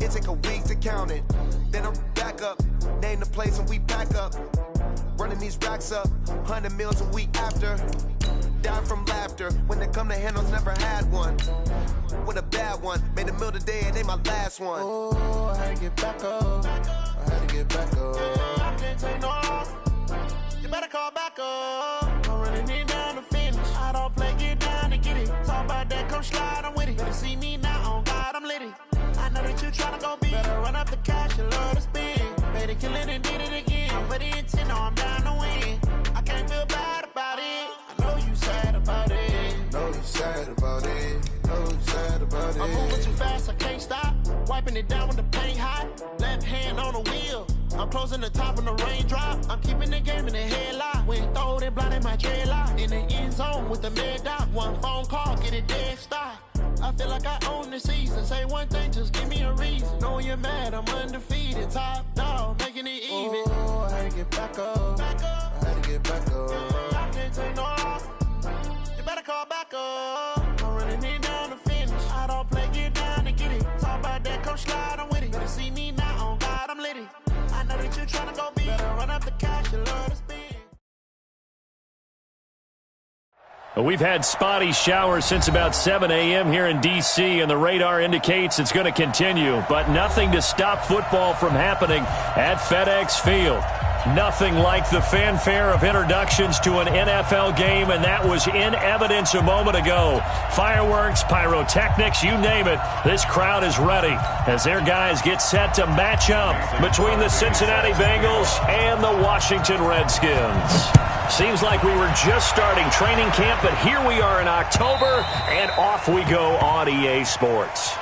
It take a week to count it. Then I'm back up, name the place and we pack up. Running these racks up, 100 meals a week after. Die from laughter, when they come to handles, never had one. With a bad one, made a meal today and ain't my last one. Oh, I had to get back up, I had to get back up. I can't take no loss, you better call back up. I'm running it down to finish, I don't play, get down to get it. Talk about that, come slide, I'm with it. Better see me now, on God, I'm litty. I know that you tryna go big, better run up the cash, you love to spend. Made it, kill it and did it again. I'm with the intent, no, I'm down to win. I can't feel bad about it. I know you sad about it. Know you sad about it. Know you sad about it. I'm moving too fast, I can't stop. Wiping it down with the paint hot. Left hand on the wheel. I'm closing the top on the raindrop. I'm keeping the game in the headlock. When throwed and blinded my dreadlock. In the end zone with the mad dot. One phone call, get it dead stop. I feel like I own the season. Say one thing, just give me a reason. Knowing you're mad, I'm undefeated. Top dog, making it even. Oh, I had to get back up. I had to get back up. I can't take no loss. You better call back up. I'm running it down to finish. I don't play, get down to get it. Talk about that, come slide, I'm with it. Better see me now, on God, I'm litty. I know that you're tryna go big. Better run up the cash, you love to spend. We've had spotty showers since about 7 a.m. here in D.C., and the radar indicates it's going to continue, but nothing to stop football from happening at FedEx Field. Nothing like the fanfare of introductions to an NFL game, and that was in evidence a moment ago. Fireworks, pyrotechnics, you name it. This crowd is ready as their guys get set to match up between the Cincinnati Bengals and the Washington Redskins. Seems like we were just starting training camp, but here we are in October, and off we go on EA Sports.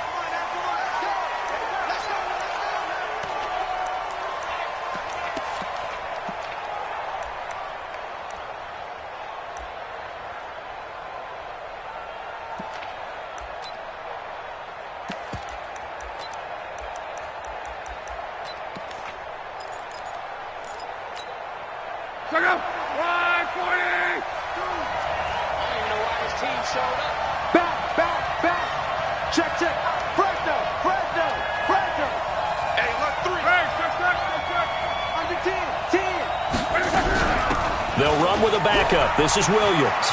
They'll run with a backup. This is Williams.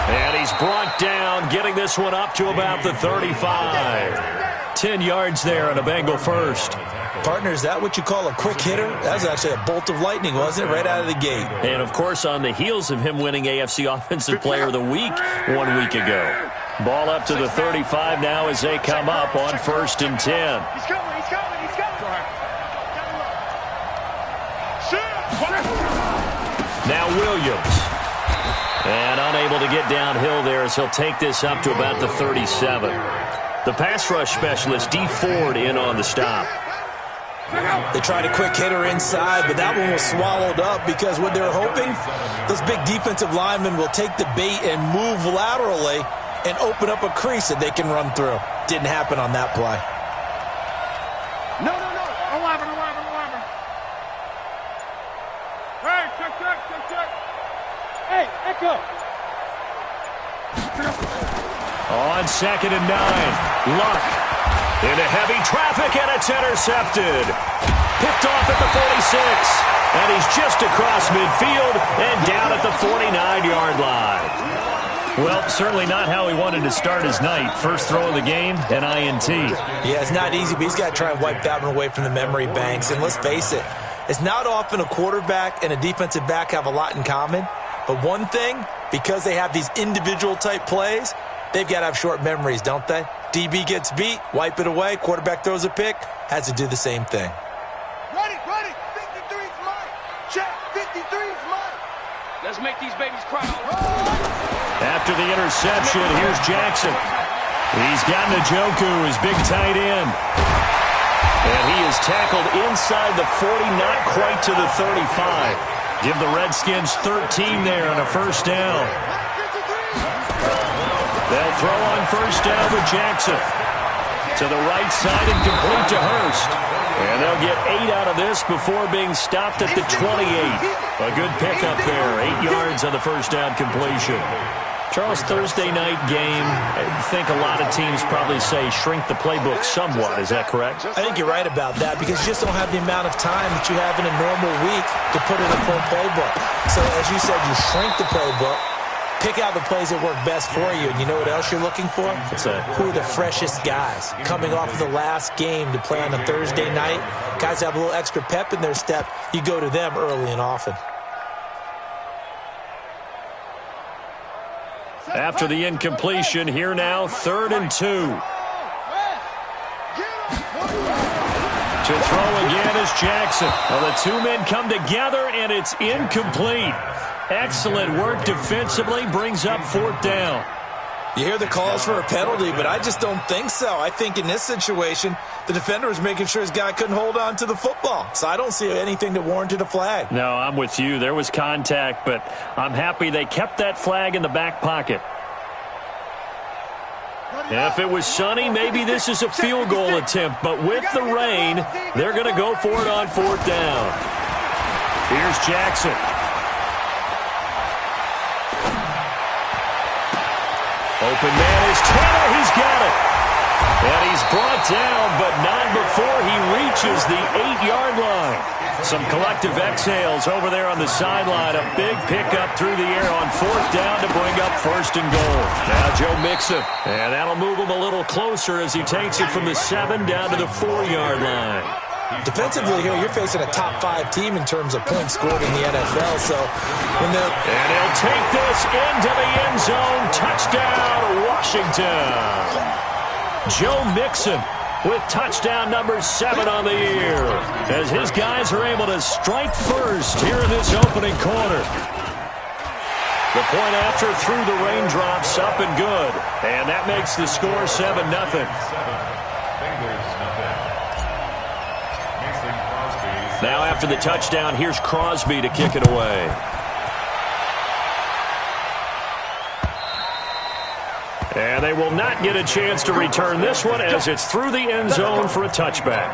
And he's brought down, getting this one up to about the 35. 10 yards there on a Bengal first. Partner, is that what you call a quick hitter? That was actually a bolt of lightning, wasn't it? Right out of the gate. And, of course, on the heels of him winning AFC Offensive Player of the Week 1 week ago. Ball up to the 35 now as they come up on 1st and 10. He's coming, he's coming, he's coming. Go ahead. Now Williams. And unable to get downhill there as he'll take this up to about the 37. The pass rush specialist, D. Ford, in on the stop. They tried a quick hitter inside, but that one was swallowed up because what they're hoping, those big defensive linemen will take the bait and move laterally and open up a crease that they can run through. Didn't happen on that play. No. 11. Hey, check. Hey, Echo. On 2nd and 9, Luck into heavy traffic, and it's intercepted. Picked off at the 46, and he's just across midfield and down at the 49-yard line. Well, certainly not how he wanted to start his night. First throw of the game, an INT. Yeah, it's not easy, but he's got to try and wipe that one away from the memory banks. And let's face it, it's not often a quarterback and a defensive back have a lot in common. But one thing, because they have these individual type plays, they've got to have short memories, don't they? DB gets beat, wipe it away, quarterback throws a pick, has to do the same thing. Ready. 53's mine. Check, 53's mine. Let's make these babies cry. After the interception, here's Jackson. He's got Njoku, his big tight end. And he is tackled inside the 40, not quite to the 35. Give the Redskins 13 there on a first down. They'll throw on first down with Jackson. To the right side and complete to Hurst. And they'll get 8 out of this before being stopped at the 28. A good pickup there. 8 yards on the first down completion. Charles, Thursday night game, I think a lot of teams probably say shrink the playbook somewhat. Is that correct? I think you're right about that because you just don't have the amount of time that you have in a normal week to put in a full playbook. So as you said, you shrink the playbook, pick out the plays that work best for you, and you know what else you're looking for? What's that? Who are the freshest guys coming off of the last game to play on a Thursday night? Guys have a little extra pep in their step. You go to them early and often. After the incompletion, here now, 3rd and 2. To throw again is Jackson. Well, the two men come together, and it's incomplete. Excellent work defensively, brings up 4th down. You hear the calls for a penalty, but I just don't think so. I think in this situation, the defender was making sure his guy couldn't hold on to the football. So I don't see anything that warranted a flag. No, I'm with you. There was contact, but I'm happy they kept that flag in the back pocket. If it was sunny, maybe this is a field goal attempt, but with the rain, they're going to go for it on 4th down. Here's Jackson. Open man is Taylor. He's got it. And he's brought down, but not before he reaches the 8-yard line. Some collective exhales over there on the sideline. A big pickup through the air on 4th down to bring up 1st and goal. Now Joe Mixon. And that'll move him a little closer as he takes it from the 7 down to the 4-yard line. Defensively here, you're facing a top 5 team in terms of points scored in the NFL. So when and he'll take this into the end zone. Touchdown, Washington. Joe Mixon with touchdown number 7 on the year as his guys are able to strike first here in this opening quarter. The point after through the raindrops, up and good. And that makes the score 7-0. Now after the touchdown, here's Crosby to kick it away. And they will not get a chance to return this one as it's through the end zone for a touchback.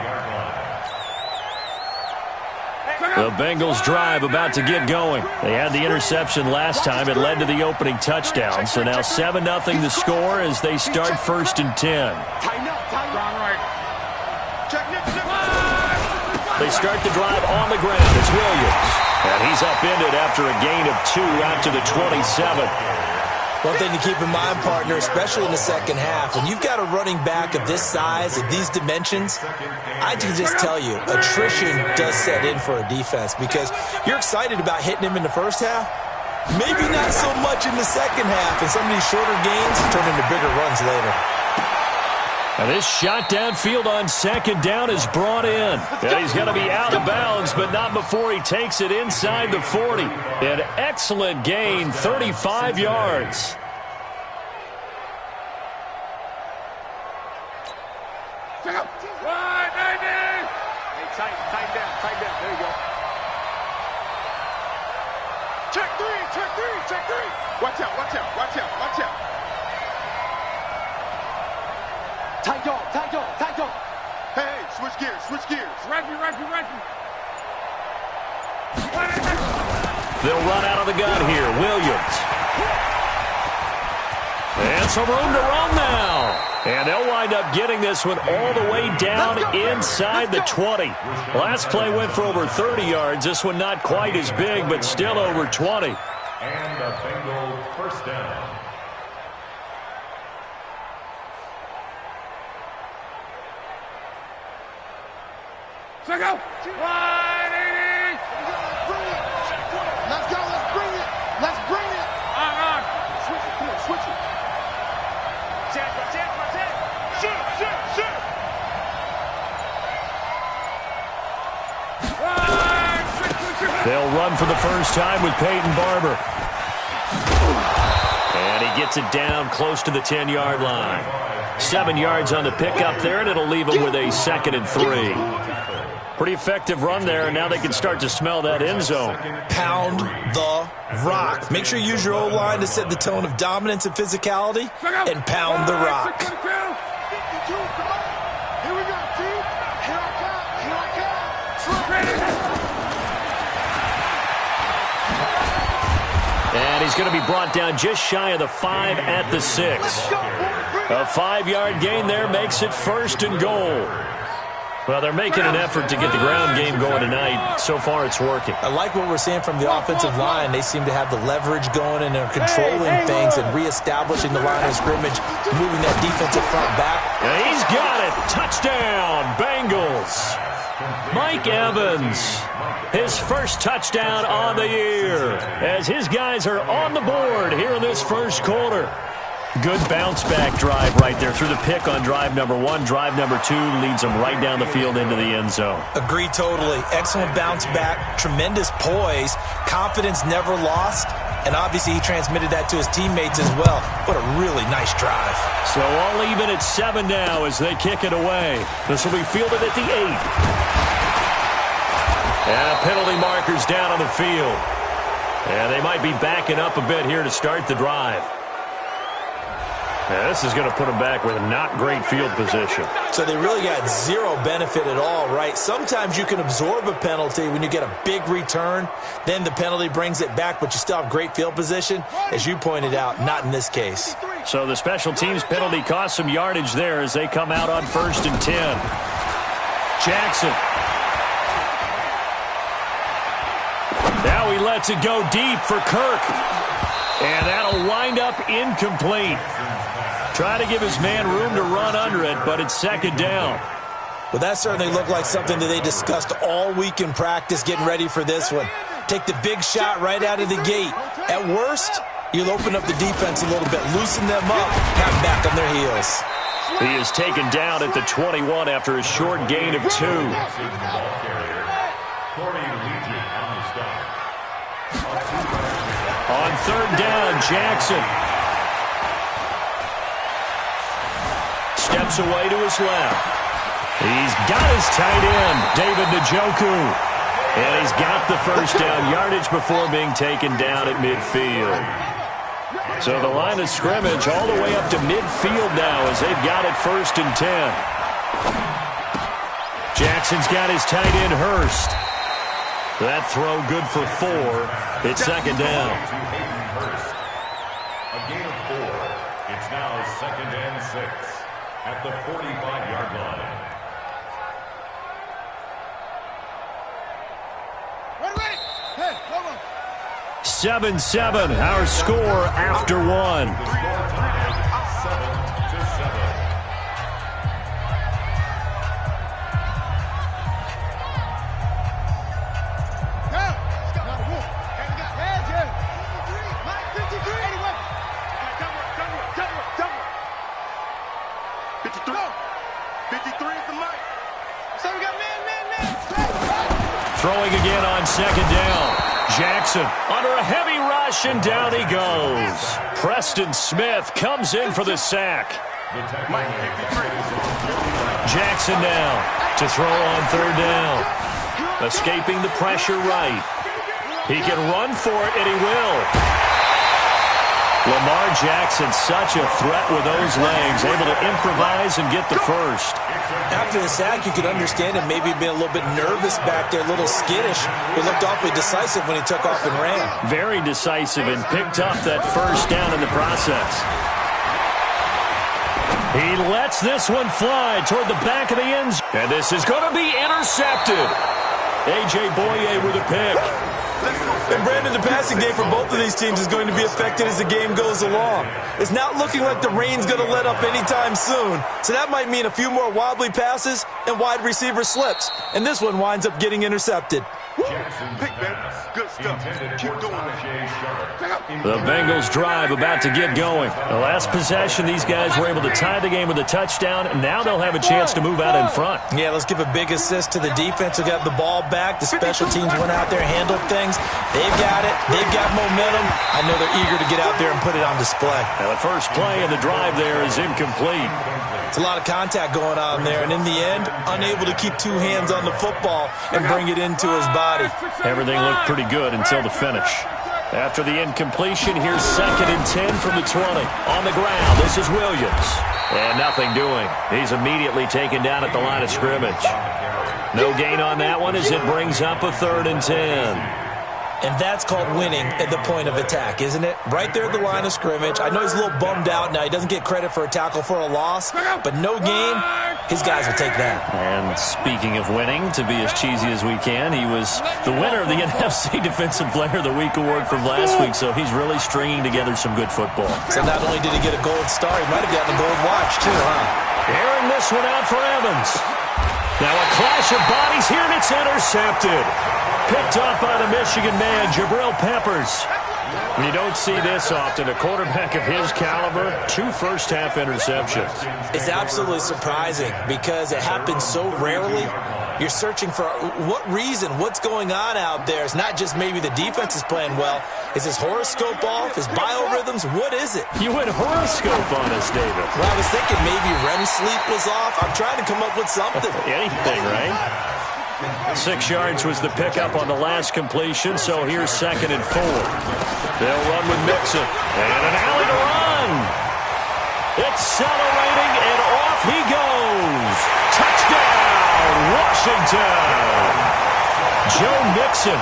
The Bengals drive about to get going. They had the interception last time. It led to the opening touchdown. So now 7-0 the score as they start 1st and 10. They start the drive on the ground. It's Williams. And he's upended after a gain of 2 out to the 27. One thing to keep in mind, partner, especially in the second half, when you've got a running back of this size, of these dimensions, I can just tell you, attrition does set in for a defense because you're excited about hitting him in the first half. Maybe not so much in the second half, and some of these shorter gains turn into bigger runs later. And this shot downfield on 2nd down is brought in. And he's going to be out of bounds, but not before he takes it inside the 40. An excellent gain, 35 yards. Tight down. There you go. Check three. Watch out. Tight dog. Hey, switch gears. Referee. They'll run out of the gun here. Williams. And some room to run now. And they'll wind up getting this one all the way down inside the 20. Last play went for over 30 yards. This one not quite as big, but still over 20. And the Bengals 1st down. Let's go. 180. Let's go. Let's bring it. Switch it. Chance. Shoot. They'll run for the first time with Peyton Barber. And he gets it down close to the 10-yard line. 7 yards on the pickup there, and it'll leave him with a 2nd and 3. Pretty effective run there, and now they can start to smell that end zone. Pound the rock. Make sure you use your O-line to set the tone of dominance and physicality, and pound the rock. 52, come on. Here we go, team. Here I come. And he's going to be brought down just shy of the 5 at the 6. A 5-yard gain there makes it 1st and goal. Well, they're making an effort to get the ground game going tonight. So far, it's working. I like what we're seeing from the offensive line. They seem to have the leverage going, and they're controlling things and reestablishing the line of scrimmage, moving that defensive front back. And he's got it. Touchdown, Bengals. Mike Evans, his first touchdown on the year, as his guys are on the board here in this first quarter. Good bounce-back drive right there through the pick on drive number 1. Drive number 2 leads them right down the field into the end zone. Agree totally. Excellent bounce back, tremendous poise, confidence never lost, and obviously he transmitted that to his teammates as well. What a really nice drive. So all even at 7 now as they kick it away. This will be fielded at the 8. And penalty markers down on the field. And they might be backing up a bit here to start the drive. Now, this is going to put them back with not great field position. So they really got zero benefit at all, right? Sometimes you can absorb a penalty when you get a big return. Then the penalty brings it back, but you still have great field position. As you pointed out, not in this case. So the special teams penalty cost some yardage there as they come out on 1st and 10. Jackson. Now he lets it go deep for Kirk. And that'll wind up incomplete. Try to give his man room to run under it, but it's 2nd down. Well, that certainly looked like something that they discussed all week in practice getting ready for this one. Take the big shot right out of the gate. At worst, you'll open up the defense a little bit, loosen them up, have them back on their heels. He is taken down at the 21 after a short gain of 2. On 3rd down, Jackson. Steps away to his left. He's got his tight end, David Njoku. And he's got the first down yardage before being taken down at midfield. So the line of scrimmage all the way up to midfield now as they've got it 1st and 10. Jackson's got his tight end, Hurst. That throw good for 4. It's 2nd down. A gain of 4. It's now 2nd and 6 at the 45-yard line. 7-7, our score after 1. 53 is the mic. So we got man. Throwing again on 2nd down. Jackson under a heavy rush, and down he goes. Preston Smith comes in for the sack. Jackson now to throw on 3rd down. Escaping the pressure right. He can run for it, and he will. Lamar Jackson, such a threat with those legs, able to improvise and get the first. After the sack, you could understand him maybe being a little bit nervous back there, a little skittish. He looked awfully decisive when he took off and ran. Very decisive and picked up that first down in the process. He lets this one fly toward the back of the end zone. And this is going to be intercepted. A.J. Boye with a pick. And Brandon, the passing game for both of these teams is going to be affected as the game goes along. It's not looking like the rain's going to let up anytime soon. So that might mean a few more wobbly passes and wide receiver slips. And this one winds up getting intercepted. Pick, man. Good stuff. Keep doing that. The Bengals drive about to get going. The last possession, these guys were able to tie the game with a touchdown, and now they'll have a chance to move out in front. Yeah, let's give a big assist to the defense who got the ball back. The special teams went out there, handled things. They've got it. They've got momentum. I know they're eager to get out there and put it on display. Now the first play of the drive there is incomplete. It's a lot of contact going on there, and in the end, unable to keep 2 hands on the football and bring it into his body. Everything looked pretty good until the finish. After the incompletion, here's 2nd and 10 from the 20. On the ground, this is Williams. And nothing doing. He's immediately taken down at the line of scrimmage. No gain on that one as it brings up a 3rd and 10. And that's called winning at the point of attack, isn't it? Right there at the line of scrimmage. I know he's a little bummed out now. He doesn't get credit for a tackle for a loss, but no gain, his guys will take that. And speaking of winning, to be as cheesy as we can, he was the winner of the NFC Defensive Player of the Week award from last week, so he's really stringing together some good football. So not only did he get a gold star, he might have gotten a gold watch too, huh? Airing this one out for Evans. Now a clash of bodies here, and it's intercepted. Picked off by the Michigan man, Jabril Peppers. You don't see this often. A quarterback of his caliber, 2 first-half interceptions. It's absolutely surprising because it happens so rarely. You're searching for what reason, what's going on out there. It's not just maybe the defense is playing well. Is his horoscope off? His biorhythms? What is it? You went horoscope on us, David. Well, I was thinking maybe REM sleep was off. I'm trying to come up with something. Anything, right? 6 yards was the pickup on the last completion, so here's 2nd and 4. They'll run with Mixon. And an alley to run. Accelerating, and off he goes. Touchdown, Washington. Joe Mixon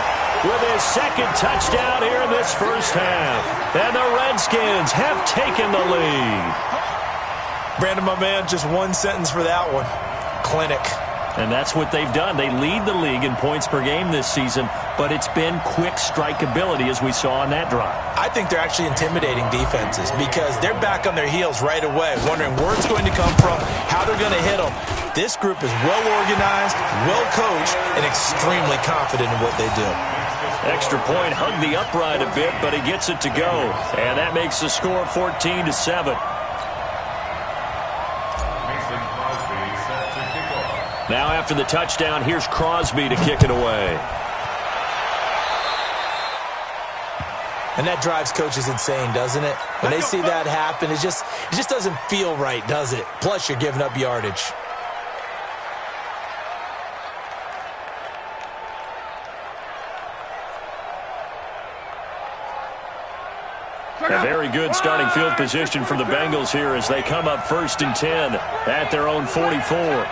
with his 2nd touchdown here in this first half. And the Redskins have taken the lead. Brandon, my man, just one sentence for that one. Clinic. And that's what they've done. They lead the league in points per game this season, but it's been quick strikeability as we saw on that drive. I think they're actually intimidating defenses because they're back on their heels right away, wondering where it's going to come from, how they're going to hit them. This group is well organized, well coached, and extremely confident in what they do. Extra point hugged the upright a bit, but he gets it to go. And that makes the score 14-7. Now after the touchdown, here's Crosby to kick it away. And that drives coaches insane, doesn't it? When they see that happen, it just doesn't feel right, does it? Plus, you're giving up yardage. A very good starting field position for the Bengals here as they come up 1st and 10 at their own 44.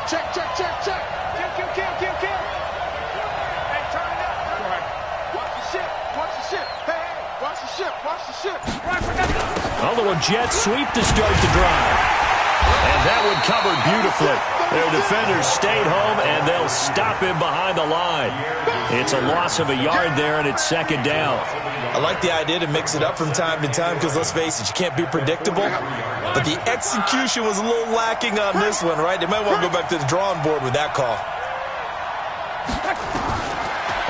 Check. Kill. Hey, turn it up. Go ahead. Watch the ship. A little jet sweep to start the drive. And that one covered beautifully. Their defenders stayed home, and they'll stop him behind the line. It's a loss of a yard there, and it's 2nd down. I like the idea to mix it up from time to time because, let's face it, you can't be predictable. But the execution was a little lacking on this one, right? They might want to go back to the drawing board with that call.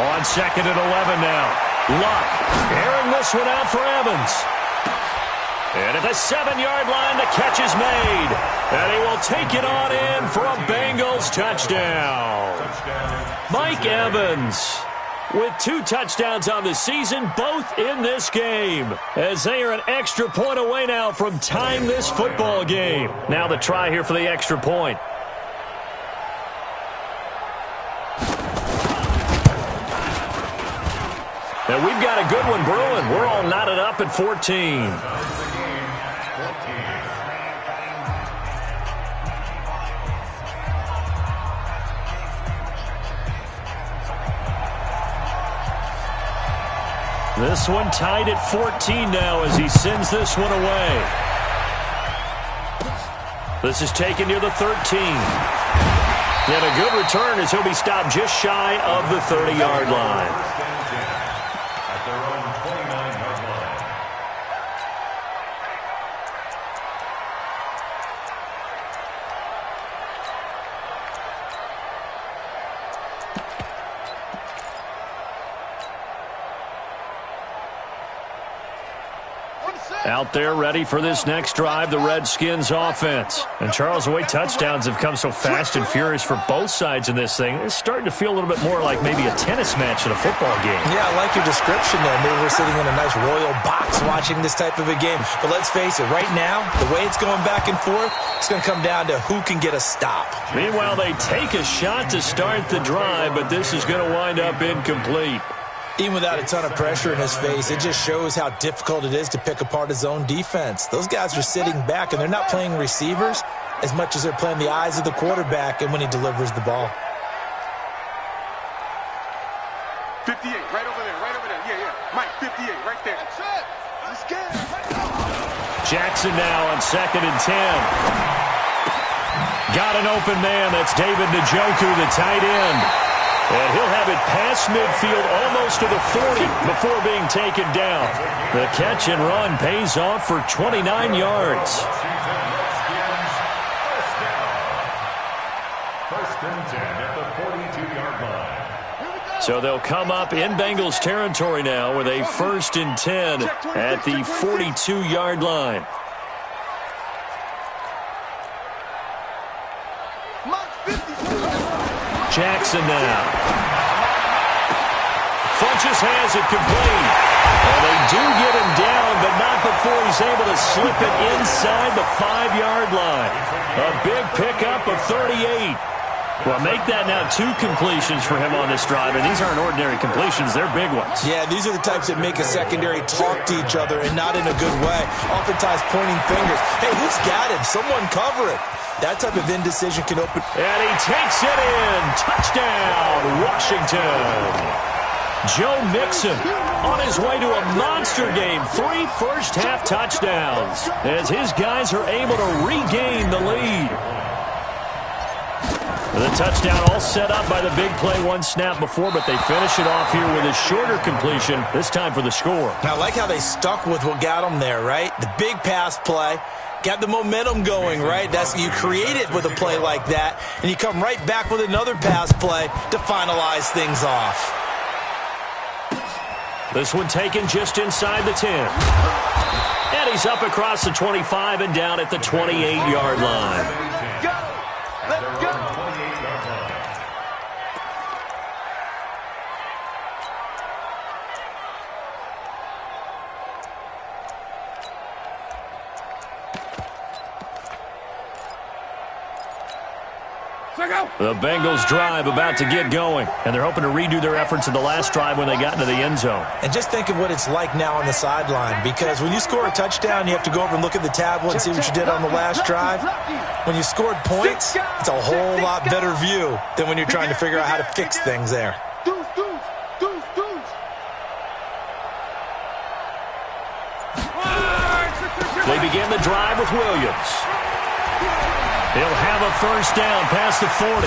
On 2nd and 11 now. Luck airing this one out for Evans. And at the 7-yard line, the catch is made. And he will take it on in for a Bengals touchdown. Mike Evans with 2 touchdowns on the season, both in this game, as they are an extra point away now from tying this football game. Now the try here for the extra point. And we've got a good one brewing. We're all knotted up at 14. This one tied at 14 now as he sends this one away. This is taken near the 13. And a good return as he'll be stopped just shy of the 30-yard line. Out there ready for this next drive, the Redskins offense. And Charles, the way touchdowns have come so fast and furious for both sides in this thing, it's starting to feel a little bit more like maybe a tennis match than a football game. Yeah, I like your description there. Maybe we're sitting in a nice royal box watching this type of a game. But let's face it, right now, the way it's going back and forth, it's going to come down to who can get a stop. Meanwhile, they take a shot to start the drive, but this is going to wind up incomplete. Even without a ton of pressure in his face, it just shows how difficult it is to pick apart his own defense. Those guys are sitting back, and they're not playing receivers as much as they're playing the eyes of the quarterback and when he delivers the ball. 58, right over there, right over there. Yeah, yeah. Mike, 58, right there. That's it. Let's get it. Jackson now on 2nd and 10. Got an open man. That's David Njoku, the tight end. And he'll have it past midfield almost to the 40 before being taken down. The catch and run pays off for 29 yards. First and 10 at the 42-yard line. So they'll come up in Bengals territory now with a 1st and 10 at the 42-yard line. Jackson now. Funches has it complete. And they do get him down, but not before he's able to slip it inside the 5-yard line. A big pickup of 38. Well, make that now 2 completions for him on this drive, and these aren't ordinary completions. They're big ones. Yeah, these are the types that make a secondary talk to each other, and not in a good way. Oftentimes pointing fingers. Hey, who's got him? Someone cover it. That type of indecision can open. And he takes it in. Touchdown, Washington. Joe Mixon on his way to a monster game. 3 first-half touchdowns as his guys are able to regain the lead. The touchdown all set up by the big play 1 snap before, but they finish it off here with a shorter completion, this time for the score. I like how they stuck with what got them there, right? The big pass play. Got the momentum going, right? That's you create it with a play like that, and you come right back with another pass play to finalize things off. This one taken just inside the 10. And he's up across the 25 and down at the 28-yard line. Go! Let's go! The Bengals drive about to get going, and they're hoping to redo their efforts in the last drive when they got into the end zone. And just think of what it's like now on the sideline, because when you score a touchdown, you have to go over and look at the tablet and see what you did on the last drive. When you scored points, it's a whole lot better view than when you're trying to figure out how to fix things there. They begin the drive with Williams. He'll have a first down past the 40.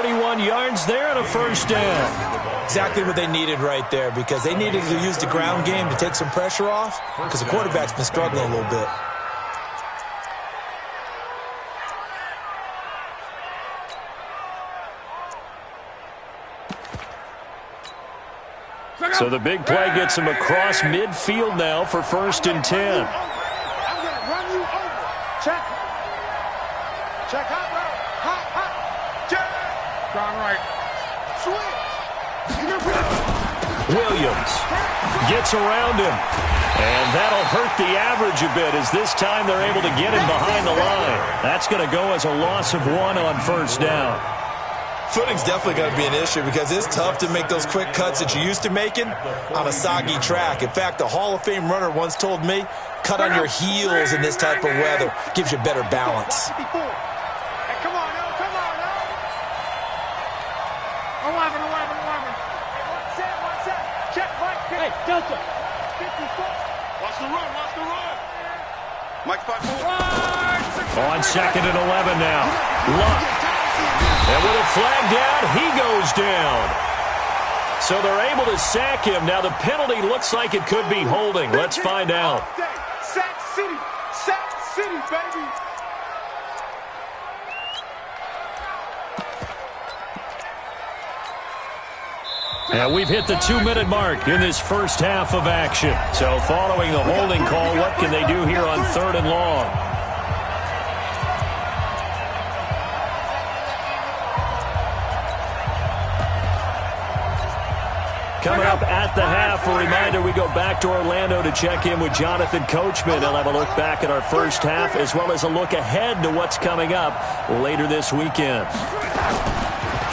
31 yards there and a first down. Exactly what they needed right there, because they needed to use the ground game to take some pressure off, because the quarterback's been struggling a little bit. So the big play gets him across midfield now for 1st and 10. I'm going to run you over. Check. Check hot route. Hot. Check. Down right. Switch. Williams gets around him. And that'll hurt the average a bit, as this time they're able to get him behind the line. That's going to go as a loss of 1 on first down. Footing's definitely going to be an issue, because it's tough to make those quick cuts that you're used to making on a soggy track. In fact, a Hall of Fame runner once told me, cut on your heels in this type of weather. Gives you better balance. Hey, come on now. 11. One set. Check, Mike. Hey, Delta. 54. Watch the run. Mike 5-4. On 2nd and 11 now. Luck. And with a flag down, he goes down. So they're able to sack him. Now the penalty looks like it could be holding. Let's find out. Sack City, baby. And we've hit the 2-minute mark in this first half of action. So following the holding call, what can they do here on 3rd and long? Coming up at the half, a reminder, we go back to Orlando to check in with Jonathan Coachman. He'll have a look back at our first half, as well as a look ahead to what's coming up later this weekend.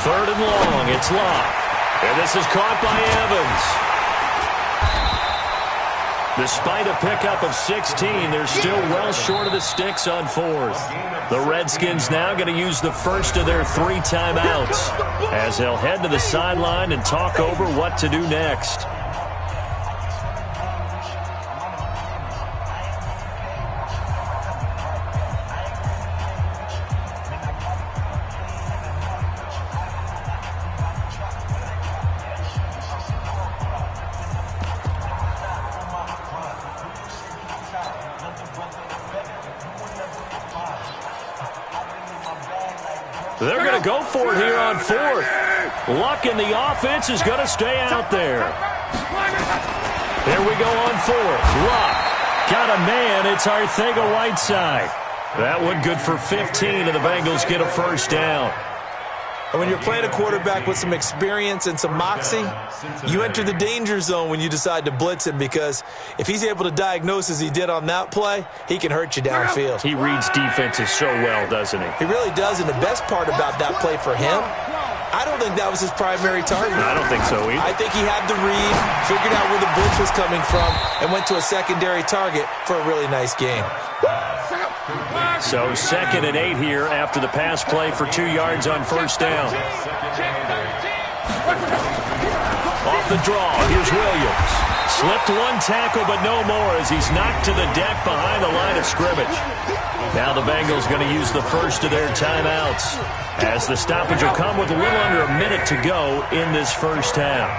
3rd and long, it's Locke. And this is caught by Evans. Despite a pickup of 16, they're still well short of the sticks on fourth. The Redskins now going to use the first of their 3 timeouts as they'll head to the sideline and talk over what to do next. They're going to go for it here on fourth. Luck in the offense is going to stay out there. Here we go on fourth. Luck got a man. It's Arcega-Whiteside. That one good for 15, and the Bengals get a first down. And when you're playing a quarterback with some experience and some moxie, you enter the danger zone when you decide to blitz him, because if he's able to diagnose as he did on that play, he can hurt you downfield. He reads defenses so well, doesn't he? He really does, and the best part about that play for him, I don't think that was his primary target. I don't think so either. I think he had the read, figured out where the blitz was coming from, and went to a secondary target for a really nice game. So 2nd and 8 here after the pass play for 2 yards on first down. Off the draw, here's Williams. Slipped 1 tackle, but no more as he's knocked to the deck behind the line of scrimmage. Now the Bengals going to use the first of their timeouts as the stoppage will come with a little under a minute to go in this first half.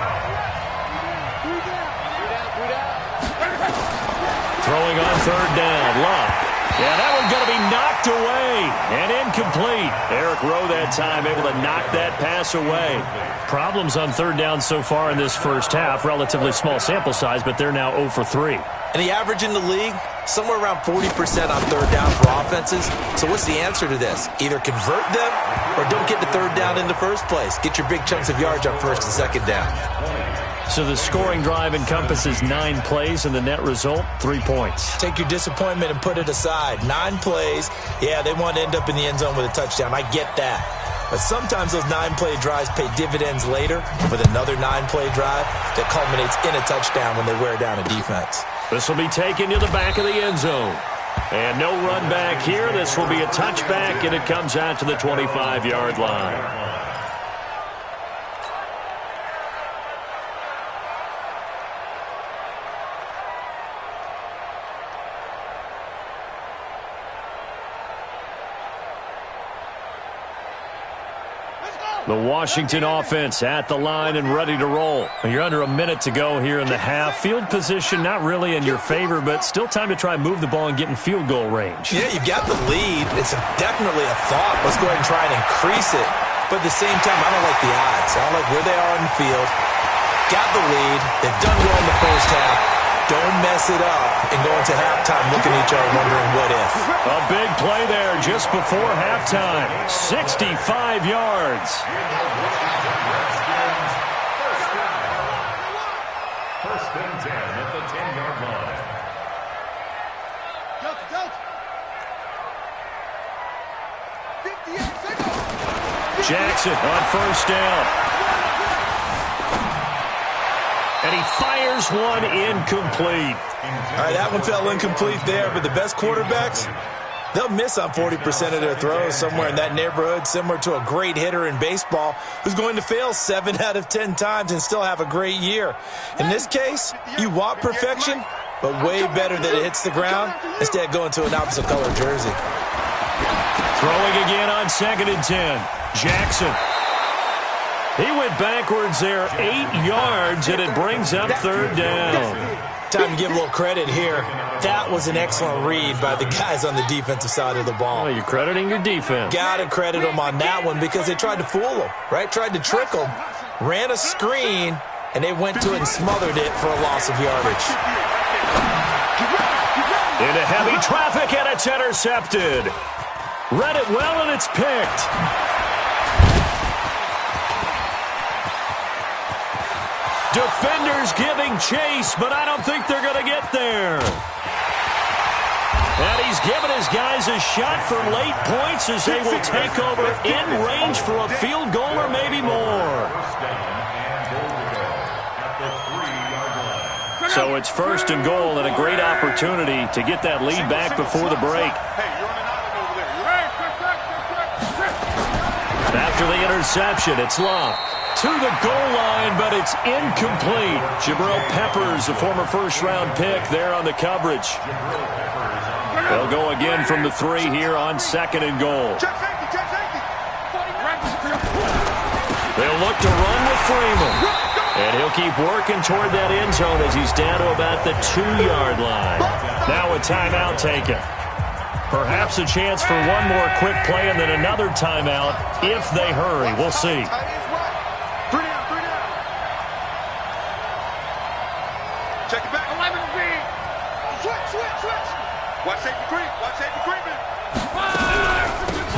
Throwing on 3rd down, Luck. Yeah, that one's going to be knocked away and incomplete. Eric Rowe that time able to knock that pass away. Problems on 3rd down so far in this first half. Relatively small sample size, but they're now 0 for 3. And the average in the league, somewhere around 40% on 3rd down for offenses. So what's the answer to this? Either convert them or don't get the 3rd down in the first place. Get your big chunks of yards on 1st and 2nd down. So the scoring drive encompasses 9 plays, and the net result, 3 points. Take your disappointment and put it aside. 9 plays. Yeah, they want to end up in the end zone with a touchdown. I get that. But sometimes those 9-play drives pay dividends later with another 9-play drive that culminates in a touchdown when they wear down a defense. This will be taken to the back of the end zone. And no run back here. This will be a touchback, and it comes out to the 25-yard line. The Washington offense at the line and ready to roll. You're under a minute to go here in the half. Field position not really in your favor, but still time to try and move the ball and get in field goal range. Yeah, you've got the lead. It's definitely a thought. Let's go ahead and try and increase it. But at the same time, I don't like the odds. I don't like where they are in the field. Got the lead. They've done well in the first half. Don't mess it up and go into halftime looking at each other wondering what if. A big play there just before halftime. 65 yards. First and 10 at the 10-yard line. Jackson on first down. And he fires one incomplete. All right, that one fell incomplete there, but the best quarterbacks, they'll miss on 40% of their throws, somewhere in that neighborhood, similar to a great hitter in baseball who's going to fail 7 out of 10 times and still have a great year. In this case, you want perfection, but way better that it hits the ground instead of going to an opposite color jersey. Throwing again on 2nd and 10. Jackson. He went backwards there 8 yards, and it brings up 3rd down. Time to give a little credit here. That was an excellent read by the guys on the defensive side of the ball. Well, you're crediting your defense. Got to credit them on that one because they tried to fool them, right? Tried to trick them, ran a screen, and they went to it and smothered it for a loss of yardage. Into heavy traffic, and it's intercepted. Read it well, and it's picked. Defenders giving chase, but I don't think they're going to get there. And he's given his guys a shot for late points as they will take over in range for a field goal or maybe more. So it's 1st and goal and a great opportunity to get that lead back before the break. After the interception, it's Love to the goal line, but it's incomplete. Jabril Peppers, a former first-round pick, there on the coverage. They'll go again from the 3 here on 2nd and goal. They'll look to run with Freeman. And he'll keep working toward that end zone as he's down to about the 2-yard line. Now a timeout taken. Perhaps a chance for one more quick play and then another timeout if they hurry. We'll see. Check it back. 11 feet. Switch. Watch safety creep.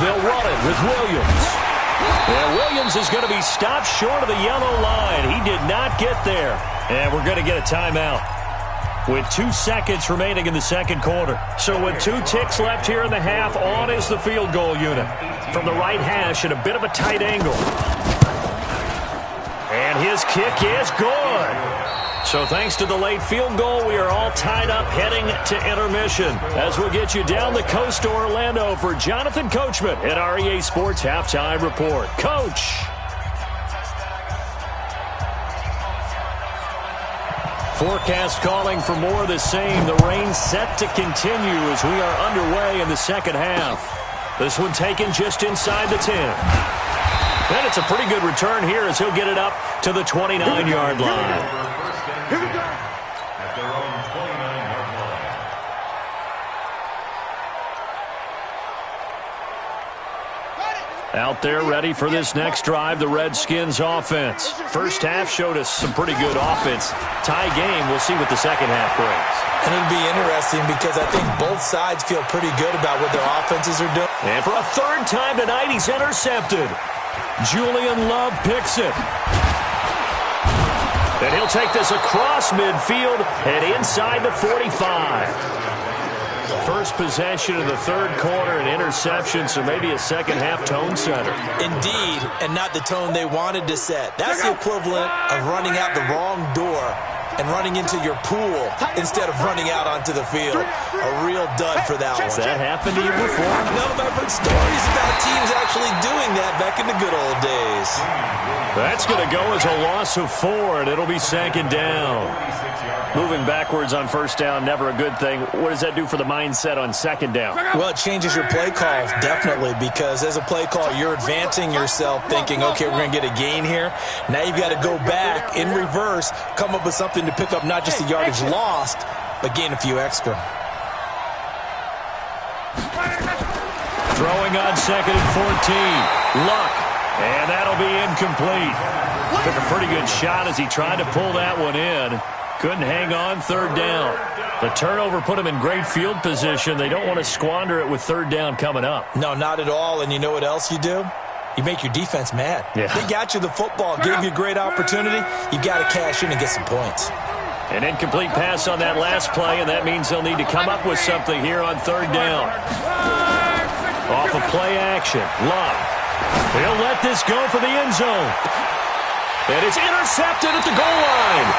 They'll run it with Williams. And Williams is going to be stopped short of the yellow line. He did not get there. And we're going to get a timeout with 2 seconds remaining in the 2nd quarter. So with 2 ticks left here in the half, on is the field goal unit. From the right hash at a bit of a tight angle. And his kick is good. So thanks to the late field goal, we are all tied up heading to intermission. As we'll get you down the coast to Orlando for Jonathan Coachman at our EA Sports Halftime Report. Coach. Forecast calling for more of the same. The rain set to continue as we are underway in the 2nd half. This one taken just inside the 10. And it's a pretty good return here as he'll get it up to the 29-yard line. Here we go. At their own 29-yard line. Out there ready for this next drive, the Redskins offense. First half showed us some pretty good offense. Tie game, we'll see what the 2nd half brings. And it'll be interesting because I think both sides feel pretty good about what their offenses are doing. And for a 3rd time tonight, he's intercepted. Julian Love picks it. And he'll take this across midfield and inside the 45. First possession of the 3rd quarter, an interception, so maybe a 2nd half tone setter. Indeed, and not the tone they wanted to set. That's the equivalent of running out the wrong door and running into your pool instead of running out onto the field. A real dud for that one. Has that happened to you before? No, but I've heard stories about teams actually doing that back in the good old days. That's going to go as a loss of 4, and it'll be 2nd down. Moving backwards on 1st down, never a good thing. What does that do for the mindset on 2nd down? Well, it changes your play call, definitely, because as a play call, you're advancing yourself thinking, okay, we're going to get a gain here. Now you've got to go back in reverse, come up with something to pick up not just the yardage lost, but gain a few extra. Throwing on 2nd and 14. Luck. And that'll be incomplete. Took a pretty good shot as he tried to pull that one in. Couldn't hang on 3rd down. The turnover put him in great field position. They don't want to squander it with 3rd down coming up. No, not at all. And you know what else you do? You make your defense mad. Yeah. They got you the football, gave you a great opportunity. You got to cash in and get some points. An incomplete pass on that last play, and that means they'll need to come up with something here on 3rd down. Off of play action. Love. They'll let this go for the end zone. And it's intercepted at the goal line.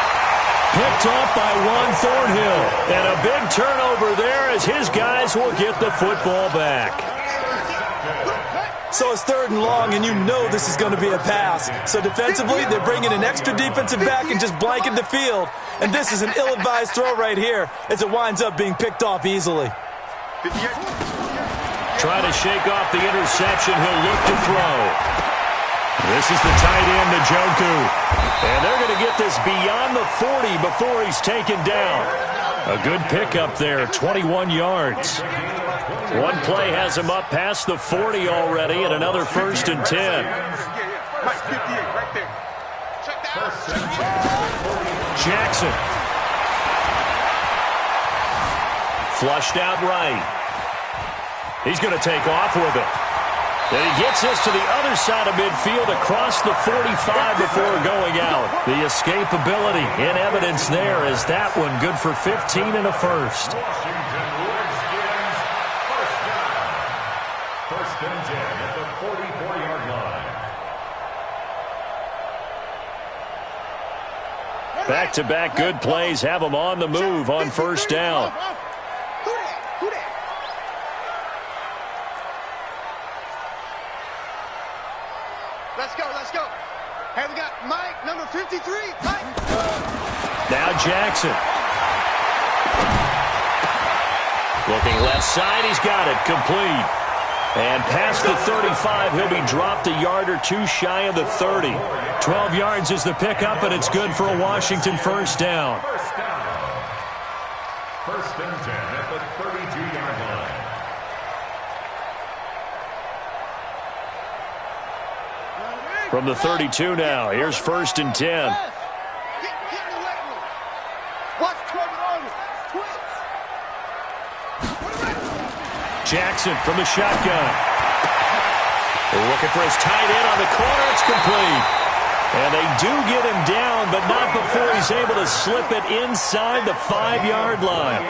Picked off by Juan Thornhill. And a big turnover there as his guys will get the football back. So it's 3rd and long, and you know this is going to be a pass. So defensively, they're bringing an extra defensive back and just blanket the field. And this is an ill-advised throw right here as it winds up being picked off easily. Trying to shake off the interception. He'll look to throw. This is the tight end, Njoku. And they're going to get this beyond the 40 before he's taken down. A good pickup there, 21 yards. One play has him up past the 40 already, and another 1st and 10. Jackson. Flushed out right. He's going to take off with it. And he gets this to the other side of midfield across the 45 before going out. The escapability in evidence there is that one good for 15 and a 1st. First and 10 at the 44-yard line. Back-to-back good plays have them on the move on first down. Let's go, let's go. Hey, we got Mike, number 53. Mike. Now Jackson. Looking left side, he's got it, complete. And past the 35, he'll be dropped a yard or two shy of the 30. 12 yards is the pickup, and it's good for a Washington first down. First and 10 at the 32-yard line. From the 32 now, here's first and 10. Jackson from the shotgun. Looking for his tight end on the corner. It's complete. And they do get him down, but not before he's able to slip it inside the 5-yard line.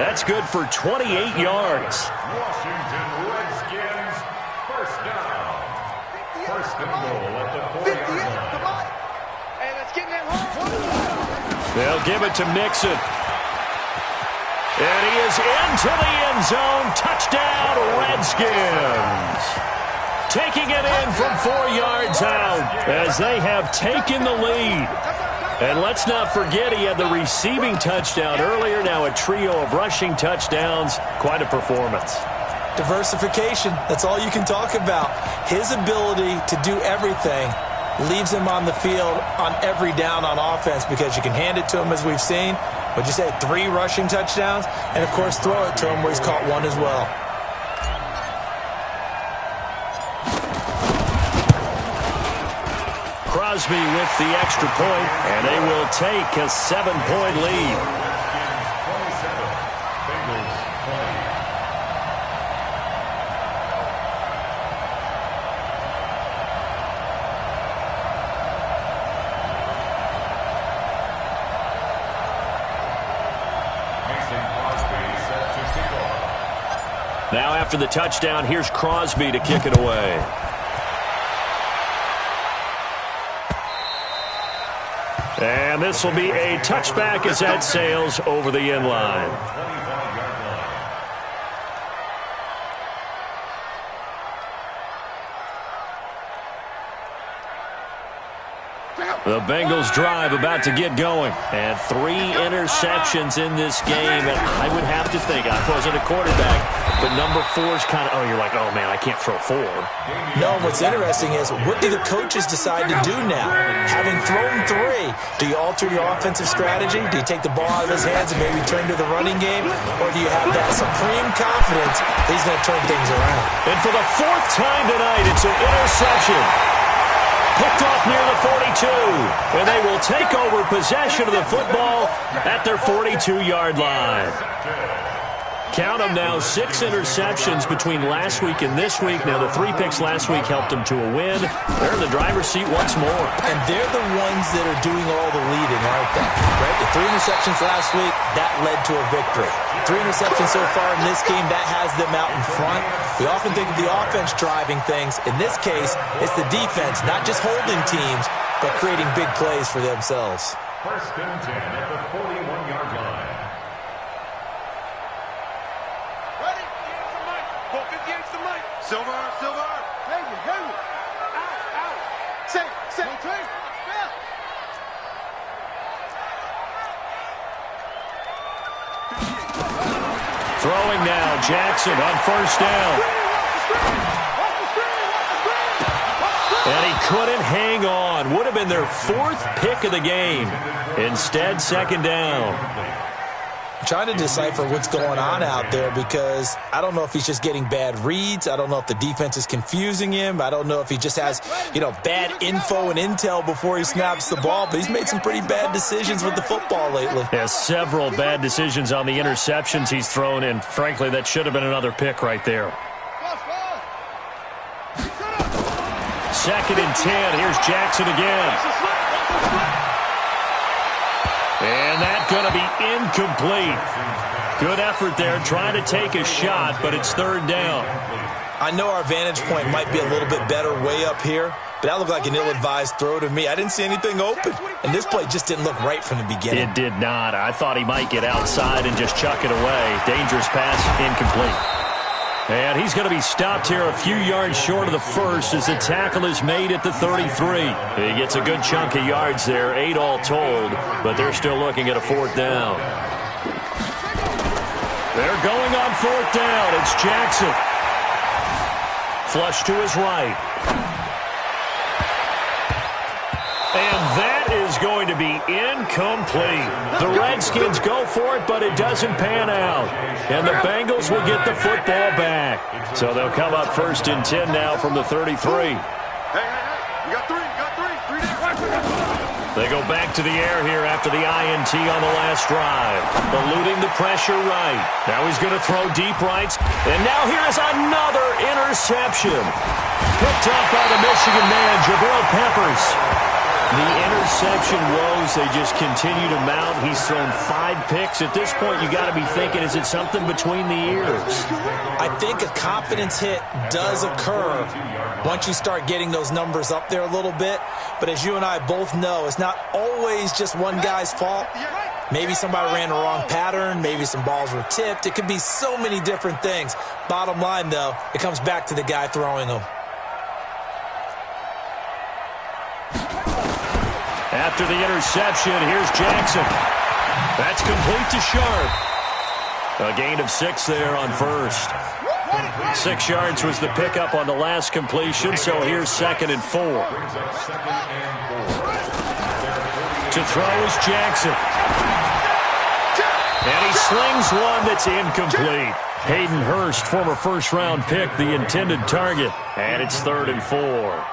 That's good for 28 yards. Washington Redskins, first down. First and goal at the 40-yard line. Hey, let's get that home. They'll give it to Mixon. And he is into the end zone. Touchdown, Redskins. Taking it in from 4 yards out as they have taken the lead. And let's not forget he had the receiving touchdown earlier. Now a trio of rushing touchdowns. Quite a performance. Diversification. That's all you can talk about. His ability to do everything leaves him on the field on every down on offense because you can hand it to him, as we've seen. What'd you say, 3 rushing touchdowns? And, of course, throw it to him where he's caught 1 as well. Crosby with the extra point, and they will take a 7-point lead. Now after the touchdown, here's Crosby to kick it away. And this will be a touchback as that sails over the end line. The Bengals drive about to get going. And 3 interceptions in this game. And I would have to think, I wasn't a quarterback, but number 4 is kind of, you're like, oh, man, I can't throw 4. No, what's interesting is, what do the coaches decide to do now? Having thrown 3, do you alter your offensive strategy? Do you take the ball out of his hands and maybe turn to the running game? Or do you have that supreme confidence that he's going to turn things around? And for the 4th time tonight, it's an interception. Picked off near the 42, and they will take over possession of the football at their 42-yard line. Count them now, 6 interceptions between last week and this week. Now, the 3 picks last week helped them to a win. They're in the driver's seat once more. And they're the ones that are doing all the leading, aren't they? Right? The 3 interceptions last week, that led to a victory. 3 interceptions so far in this game, that has them out in front. We often think of the offense driving things. In this case, it's the defense, not just holding teams, but creating big plays for themselves. First and 10 at the 41-yard line. Ready? Go 58 to Mike. Silver. Heavy. Out. Say. Throwing now, Jackson on first down. And he couldn't hang on. Would have been their 4th pick of the game. Instead, second down. I'm trying to decipher what's going on out there because I don't know if he's just getting bad reads. I don't know if the defense is confusing him. I don't know if he just has, bad info and intel before he snaps the ball. But he's made some pretty bad decisions with the football lately. Has several bad decisions on the interceptions he's thrown, and frankly, that should have been another pick right there. Second and 10. Here's Jackson again. And that's going to be incomplete. Good effort there trying to take a shot, but it's 3rd down. I know our vantage point might be a little bit better way up here, but that looked like an ill-advised throw to me. I didn't see anything open, and this play just didn't look right from the beginning. It did not. I thought he might get outside and just chuck it away. Dangerous pass, incomplete. And he's going to be stopped here a few yards short of the first as the tackle is made at the 33. He gets a good chunk of yards there, 8 all told, but they're still looking at a 4th down. They're going on 4th down. It's Jackson. Flush to his right. And that is going to be incomplete. The Redskins go for it, but it doesn't pan out. And the Bengals will get the football back. So they'll come up 1st and 10 now from the 33. Hey, you got 3, They go back to the air here after the INT on the last drive. Eluding the pressure right. Now he's going to throw deep rights. And now here is another interception. Picked up by the Michigan man, Jabril Peppers. The interception woes, they just continue to mount. He's thrown 5 picks. At this point, you got to be thinking, is it something between the ears? I think a confidence hit does occur once you start getting those numbers up there a little bit. But as you and I both know, it's not always just one guy's fault. Maybe somebody ran the wrong pattern. Maybe some balls were tipped. It could be so many different things. Bottom line, though, it comes back to the guy throwing them. After the interception, here's Jackson. That's complete to Sharp. A gain of 6 there on first. 6 yards was the pickup on the last completion, so here's 2nd and 4. To throw is Jackson. And he slings one that's incomplete. Hayden Hurst, former first-round pick, the intended target. And it's 3rd and 4.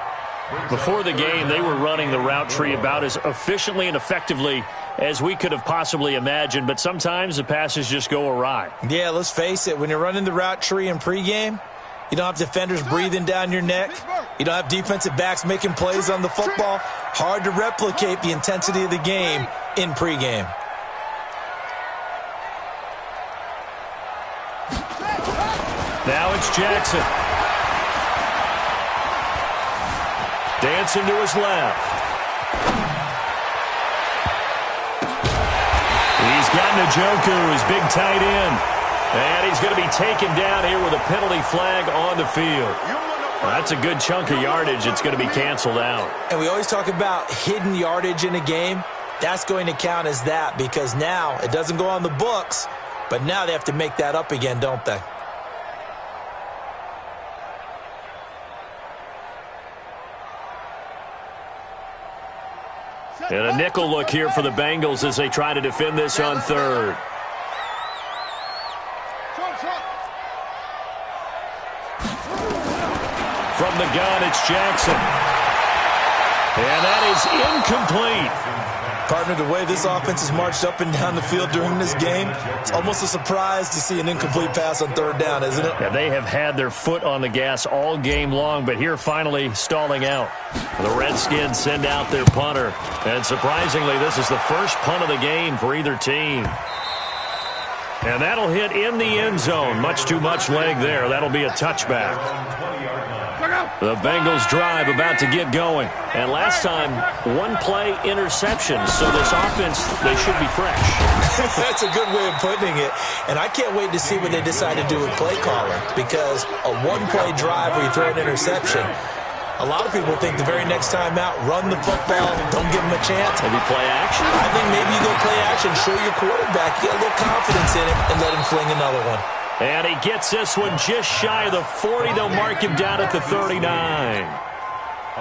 Before the game, they were running the route tree about as efficiently and effectively as we could have possibly imagined, but sometimes the passes just go awry. Yeah, let's face it. When you're running the route tree in pregame, you don't have defenders breathing down your neck. You don't have defensive backs making plays on the football. Hard to replicate the intensity of the game in pregame. Now it's Jackson. Dancing to his left. He's got Njoku, his big tight end. And he's going to be taken down here with a penalty flag on the field. That's a good chunk of yardage. It's going to be canceled out. And we always talk about hidden yardage in a game. That's going to count as that because now it doesn't go on the books, but now they have to make that up again, don't they? And a nickel look here for the Bengals as they try to defend this on 3rd. From the gun, it's Jackson. And that is incomplete. Partner, the way this offense has marched up and down the field during this game, it's almost a surprise to see an incomplete pass on 3rd down, isn't it? Yeah, they have had their foot on the gas all game long, but here finally stalling out. The Redskins send out their punter. And surprisingly, this is the first punt of the game for either team. And that'll hit in the end zone. Much too much leg there. That'll be a touchback. The Bengals drive about to get going. And last time, 1-play interception. So this offense, they should be fresh. That's a good way of putting it. And I can't wait to see what they decide to do with play calling. Because a 1-play drive where you throw an interception, a lot of people think the very next time out, run the football, don't give them a chance. Maybe play action? I think maybe you go play action, show your quarterback, get a little confidence in it, and let him fling another one. And he gets this one just shy of the 40. They'll mark him down at the 39.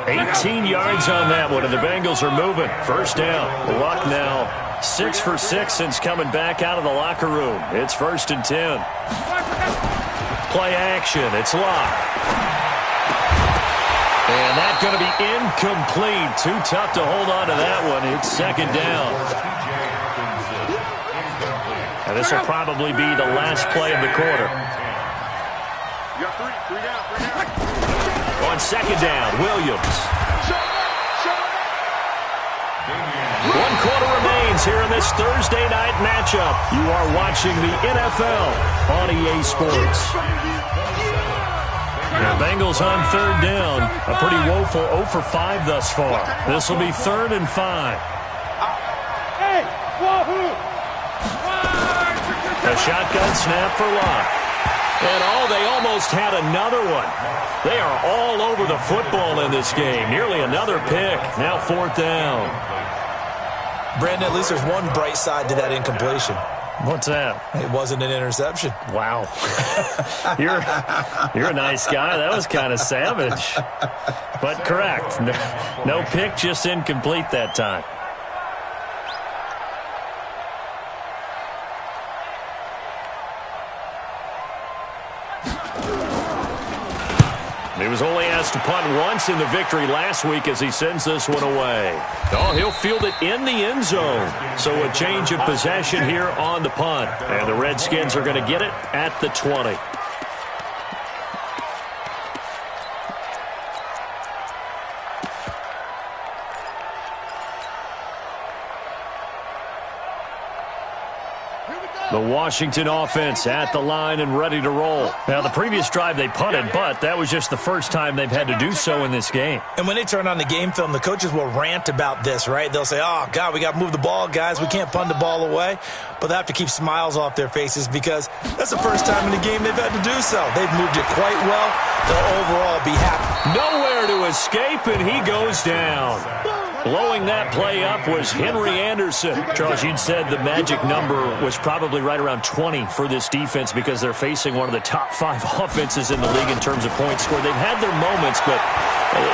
18 yards on that one, and the Bengals are moving. First down. Luck now 6 for 6 since coming back out of the locker room. It's 1st and 10. Play action. It's Luck. And that's going to be incomplete. Too tough to hold on to that one. It's 2nd down. And this will probably be the last play of the quarter. On 2nd down, Williams. 1 quarter remains here in this Thursday night matchup. You are watching the NFL on EA Sports. The Bengals on third down. A pretty woeful 0 for 5 thus far. This will be 3rd and 5. A shotgun snap for Locke. And they almost had another one. They are all over the football in this game. Nearly another pick. Now 4th down. Brandon, at least there's one bright side to that incompletion. What's that? It wasn't an interception. Wow. You're a nice guy. That was kind of savage. But correct. No pick, just incomplete that time. He was only asked to punt once in the victory last week as he sends this one away. Oh, he'll field it in the end zone. So a change of possession here on the punt. And the Redskins are going to get it at the 20. The Washington offense at the line and ready to roll. Now, the previous drive they punted, but that was just the first time they've had to do so in this game. And when they turn on the game film, the coaches will rant about this, right? They'll say, oh, God, we got to move the ball, guys. We can't punt the ball away. But they have to keep smiles off their faces because that's the first time in the game they've had to do so. They've moved it quite well. They'll overall be happy. Nowhere to escape, and he goes down. Blowing that play up was Henry Anderson. Charles, you'd said the magic number was probably right around 20 for this defense because they're facing one of the top 5 offenses in the league in terms of points scored. They've had their moments, but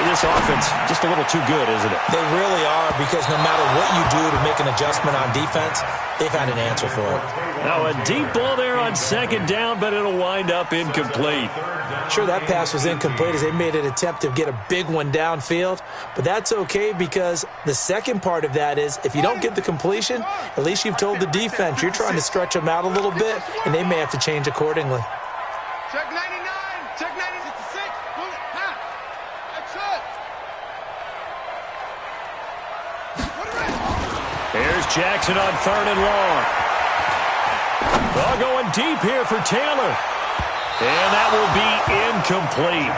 this offense just a little too good, isn't it? They really are because no matter what you do to make an adjustment on defense, they've had an answer for it. Now a deep ball there on 2nd down, but it'll wind up incomplete. Sure, that pass was incomplete as they made an attempt to get a big one downfield, but that's okay because the second part of that is if you don't get the completion, at least you've told the defense you're trying to stretch them out a little bit, and they may have to change accordingly. Check 99, check 96, move it, half. That's it. Here's Jackson on 3rd and long. Well, going deep here for Taylor. And that will be incomplete.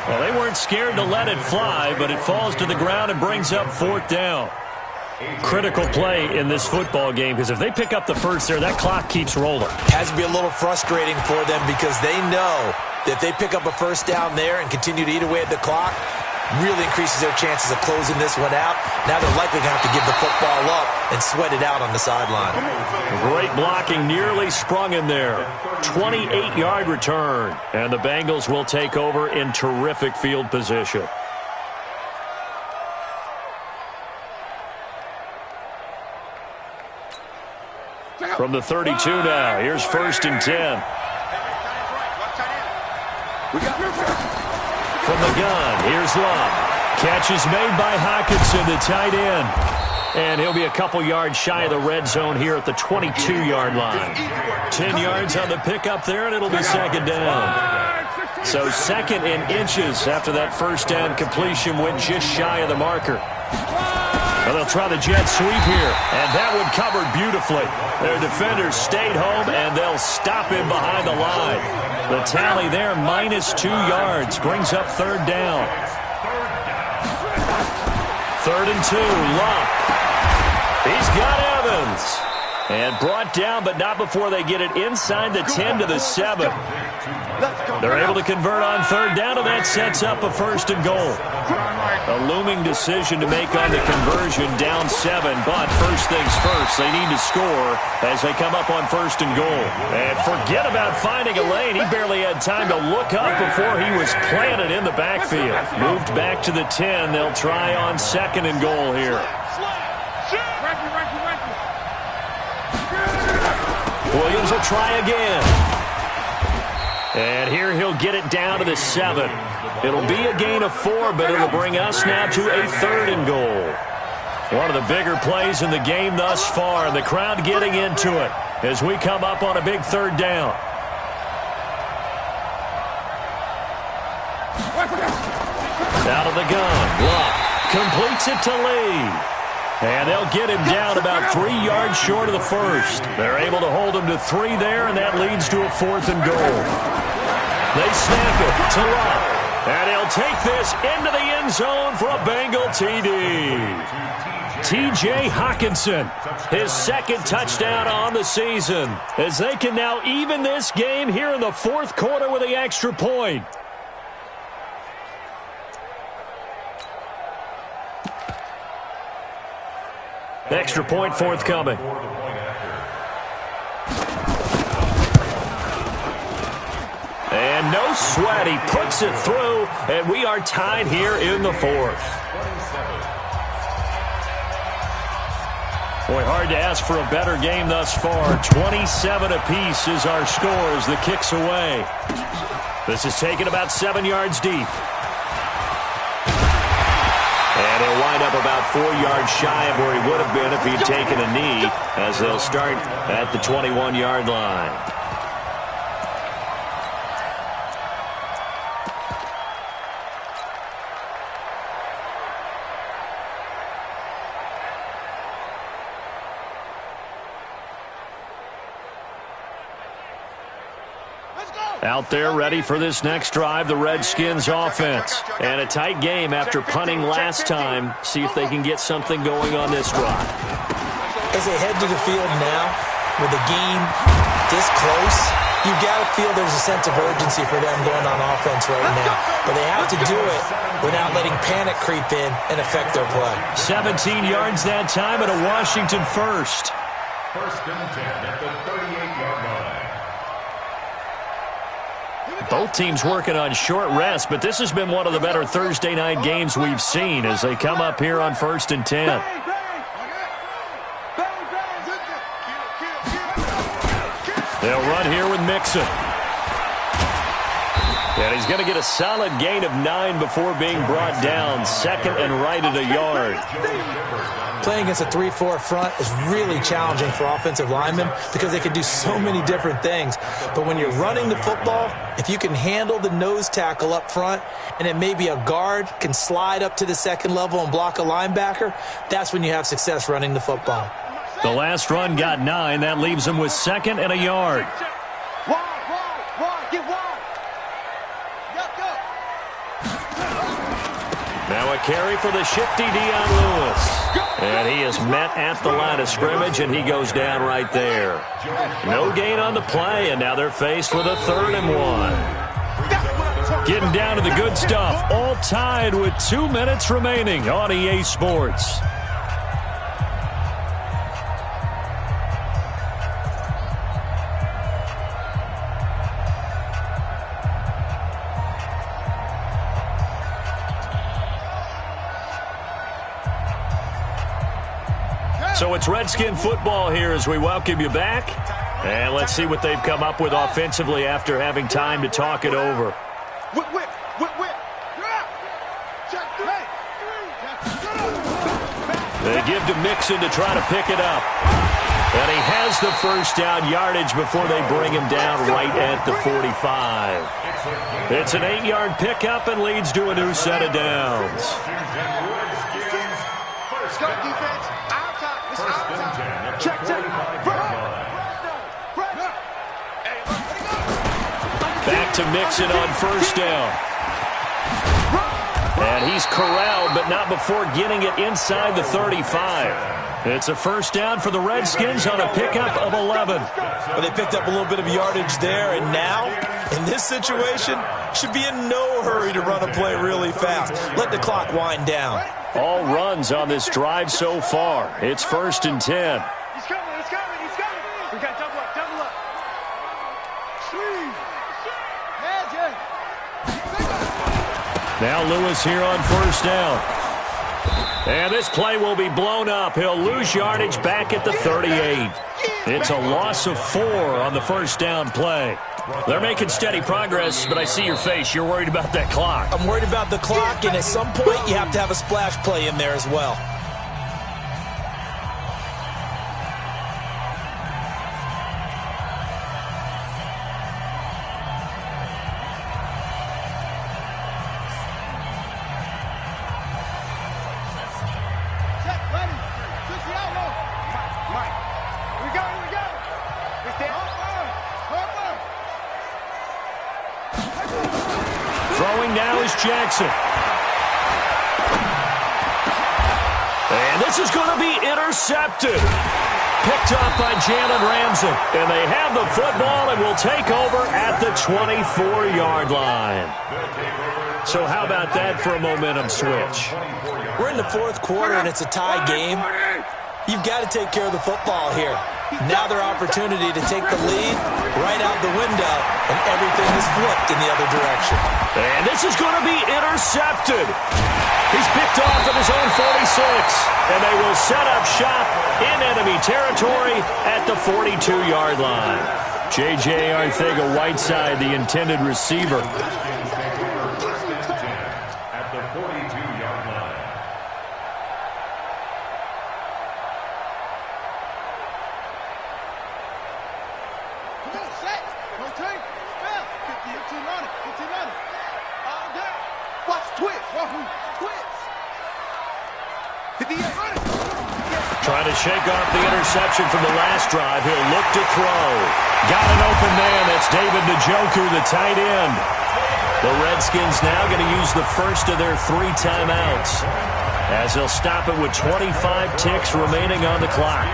Well, they weren't scared to let it fly, but it falls to the ground and brings up 4th down. Critical play in this football game because if they pick up the first there, that clock keeps rolling. Has to be a little frustrating for them because they know that if they pick up a first down there and continue to eat away at the clock, really increases their chances of closing this one out. Now they're likely going to have to give the football up and sweat it out on the sideline. Great blocking, nearly sprung in there. 28-yard return, and the Bengals will take over in terrific field position. From the 32 now, here's 1st and 10. From the gun, here's Love. Catch is made by Hockenson, the tight end. And he'll be a couple yards shy of the red zone here at the 22-yard line. 10 yards on the pickup there, and it'll be 2nd down. So 2nd and inches after that first down completion went just shy of the marker. Well, they'll try the jet sweep here, and that one covered beautifully. Their defenders stayed home, and they'll stop him behind the line. The tally there, -2 yards, brings up 3rd down. 3rd and 2, Luck. He's got Evans. And brought down, but not before they get it inside the 10 to the 7. They're able to convert on 3rd down, and that sets up a 1st and goal. A looming decision to make on the conversion, down 7, but first things first, they need to score as they come up on 1st and goal. And forget about finding a lane. He barely had time to look up before he was planted in the backfield. Moved back to the 10. They'll try on 2nd and goal here. Williams will try again. And here he'll get it down to the 7. It'll be a gain of 4, but it'll bring us now to a 3rd and goal. One of the bigger plays in the game thus far, and the crowd getting into it as we come up on a big 3rd down. Out of the gun, Luck completes it to Lee. And they'll get him down about 3 yards short of the first. They're able to hold him to 3 there, and that leads to a 4th and goal. They snap it to Love. And he'll take this into the end zone for a Bengal TD. T.J. Hawkinson, his second touchdown on the season, as they can now even this game here in the fourth quarter with the extra point. Extra point forthcoming. And no sweat, he puts it through, and we are tied here in the fourth. Boy, hard to ask for a better game thus far. 27 apiece is our score as the kick's away. This is taken about 7 yards deep. And he'll wind up about 4 yards shy of where he would have been if he'd taken a knee, as they'll start at the 21-yard line. Out there ready for this next drive, the Redskins offense. And a tight game after punting last time. See if they can get something going on this drive. As they head to the field now, with the game this close, you've got to feel there's a sense of urgency for them going on offense right now. But they have to do it without letting panic creep in and affect their play. 17 yards that time and a Washington first. First and 10 at the 38-yard line. Both teams working on short rest, but this has been one of the better Thursday night games we've seen as they come up here on 1st and 10. They'll run here with Mixon. And he's going to get a solid gain of 9 before being brought down. Second and right at a yard. Playing against a 3-4 front is really challenging for offensive linemen because they can do so many different things. But when you're running the football, if you can handle the nose tackle up front and then maybe a guard can slide up to the second level and block a linebacker, that's when you have success running the football. The last run got 9. That leaves them with 2nd and a yard. Now a carry for the shifty Dion Lewis. And he is met at the line of scrimmage, and he goes down right there. No gain on the play, and now they're faced with a 3rd and 1. Getting down to the good stuff. All tied with 2 minutes remaining on EA Sports. So it's Redskin football here as we welcome you back. And let's see what they've come up with offensively after having time to talk it over. They give to Mixon to try to pick it up. And he has the first down yardage before they bring him down right at the 45. It's an 8-yard pickup and leads to a new set of downs. Back to Mixon on first down. And he's corralled, but not before getting it inside the 35. It's a first down for the Redskins on a pickup of 11. Well, they picked up a little bit of yardage there, and now, in this situation, should be in no hurry to run a play really fast. Let the clock wind down. All runs on this drive so far. It's 1st and 10. He's coming. We got double up. Sweet. Now Lewis here on first down. And this play will be blown up. He'll lose yardage back at the 38. It's a loss of 4 on the first down play. They're making steady progress, but I see your face. You're worried about that clock. I'm worried about the clock, and at some point you have to have a splash play in there as well. Throwing now is Jackson. And this is going to be intercepted. Picked up by Jalen Ramsey. And they have the football and will take over at the 24-yard line. So how about that for a momentum switch? We're in the fourth quarter, and it's a tie game. You've got to take care of the football here. Now their opportunity to take the lead right out the window, and everything is flipped in the other direction. And this is going to be intercepted. He's picked off at his own 46, and they will set up shop in enemy territory at the 42-yard line. J.J. Arcega-Whiteside, the intended receiver. At the 42-yard line. Come on, set. No take. Spell. 15 on it. 15 on it. All day. Watch twist. Wahoo. Twist. 58 on it. Trying to shake off the interception from the last drive. He'll look to throw. Got an open man. That's David Njoku, the tight end. The Redskins now going to use the first of their 3 timeouts, as they'll stop it with 25 ticks remaining on the clock.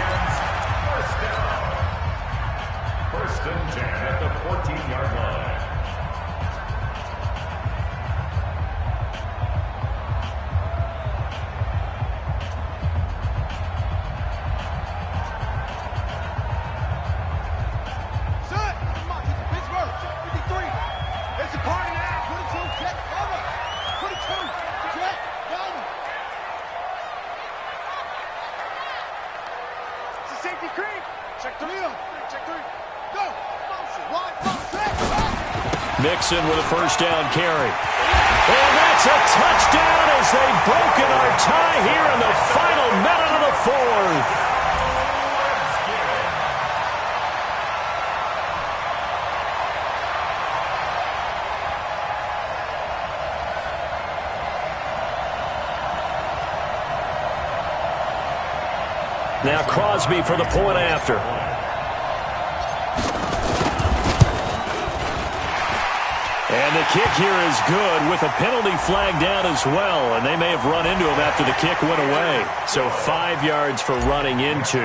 First and 10 at the 14-yard line. Set. Come on, keep the Pittsburgh. 53. It's a party now. 22. Check. Cover. 22. Check. Cover. It's a safety creep. Check 3 up. Check 3. Go. Motion. Wide. Check. Mixon with a first down carry. And that's a touchdown as they've broken our tie here in the final minute of the fourth. Now Crosby for the point after. And the kick here is good with a penalty flag down as well. And they may have run into him after the kick went away. So 5 yards for running into.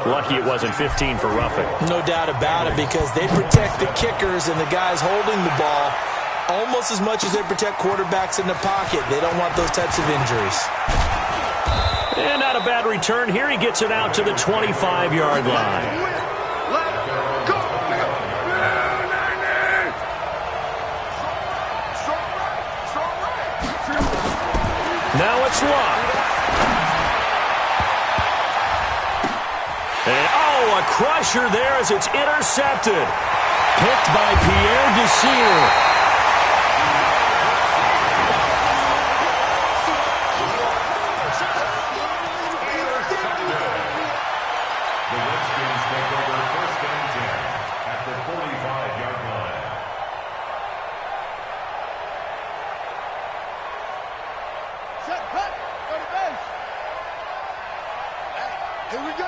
Lucky it wasn't 15 for roughing. No doubt about it, because they protect the kickers and the guys holding the ball almost as much as they protect quarterbacks in the pocket. They don't want those types of injuries. And not a bad return here. He gets it out to the 25-yard line. Now it's Luck. And, a crusher there as it's intercepted. Picked by Pierre Desir. Here we go.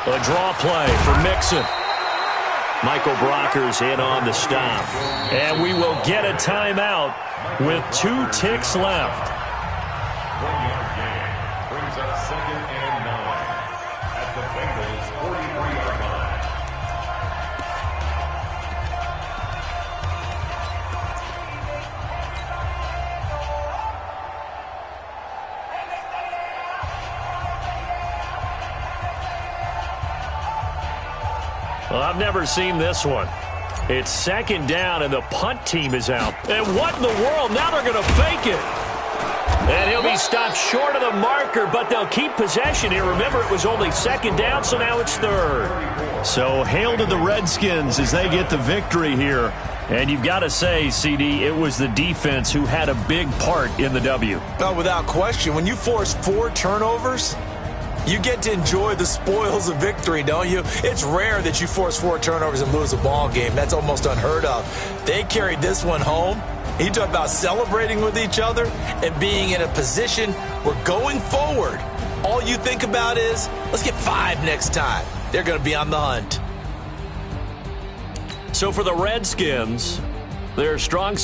A draw play for Mixon. Michael Brockers in on the stop. And we will get a timeout with 2 ticks left. 1-yard gain brings up 2nd and 9 at the Bengals' 43-yard line. Well, I've never seen this one. It's 2nd down, and the punt team is out. And what in the world? Now they're going to fake it. And he'll be stopped short of the marker, but they'll keep possession here. Remember, it was only 2nd down, so now it's 3rd. So hail to the Redskins as they get the victory here. And you've got to say, CD, it was the defense who had a big part in the W. Oh, without question. When you force 4 turnovers, you get to enjoy the spoils of victory, don't you? It's rare that you force 4 turnovers and lose a ball game. That's almost unheard of. They carried this one home, You talk about celebrating with each other and being in a position where going forward, all you think about is, let's get 5 next time. They're going to be on the hunt. So for the Redskins, they're strong.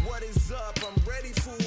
What is up? I'm ready for